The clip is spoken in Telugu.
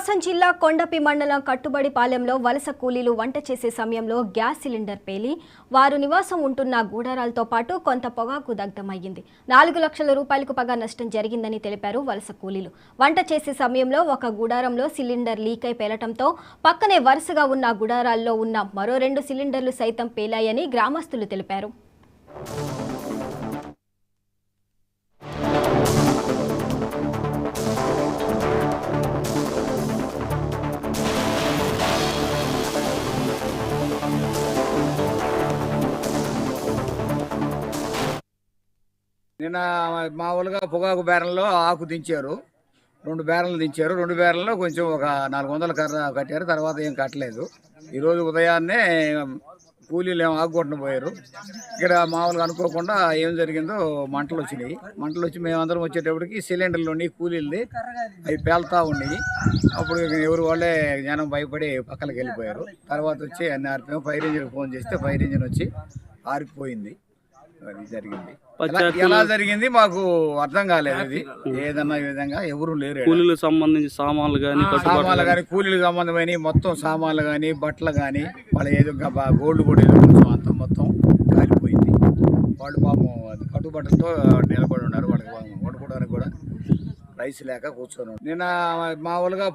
ప్రకాశం జిల్లా కొండపి మండలం కట్టుబడిపాలెంలో వలస కూలీలు వంట చేసే సమయంలో గ్యాస్ సిలిండర్ పేలి వారు నివాసం ఉంటున్న గూడారాలతో పాటు కొంత పొగాకు దగ్ధమయ్యింది. 4 లక్షల రూపాయలకు పైగా నష్టం జరిగిందని తెలిపారు వలస కూలీలు. వంట చేసే సమయంలో ఒక గుడారంలో సిలిండర్ లీక్ అయి పేలటంతో పక్కనే వరుసగా ఉన్న గుడారాల్లో ఉన్న మరో 2 సిలిండర్లు సైతం పేలాయని గ్రామస్తులు తెలిపారు. నిన్న మామూలుగా పొగాకు బేరంలో ఆకు దించారు, 2 బేరలు దించారు. 2 బేరల్లో కొంచెం ఒక 400 కర్ర కట్టారు, తర్వాత ఏం కట్టలేదు. ఈరోజు ఉదయాన్నే కూలీలు ఏమో ఆకుకొట్టను పోయారు. ఇక్కడ మామూలుగా అనుకోకుండా ఏం జరిగిందో మంటలు వచ్చినాయి. మంటలు వచ్చి మేమందరం వచ్చేటప్పటికి సిలిండర్లోని కూలీలది అవి పేలుతూ ఉన్నాయి. అప్పుడు ఎవరు వాళ్ళే జనం భయపడి పక్కనకి వెళ్ళిపోయారు. తర్వాత వచ్చి అన్ని ఆర్పిఎం ఫైర్ ఇంజిన్ ఫోన్ చేస్తే ఫైర్ ఇంజిన్ వచ్చి ఆరిపోయింది. అది జరిగింది. ఎలా జరిగింది మాకు అర్థం కాలేదు. ఇది ఏదన్నా విధంగా ఎవరు లేరు. కూలీలకు సంబంధించి సామాన్లు కానీ కూలీలకు సంబంధమైన మొత్తం సామాన్లు కానీ బట్టలు కానీ వాళ్ళ ఏదో గోల్డ్ కూడా ఏదో కొంచెం అంతా మొత్తం కాలిపోయింది. వాళ్ళు పాపం కట్టుబట్టలతో నిలబడి ఉన్నారు. వాళ్ళకి వండుకోవడానికి కూడా రైస్ లేక కూర్చొని నిన్న మామూలుగా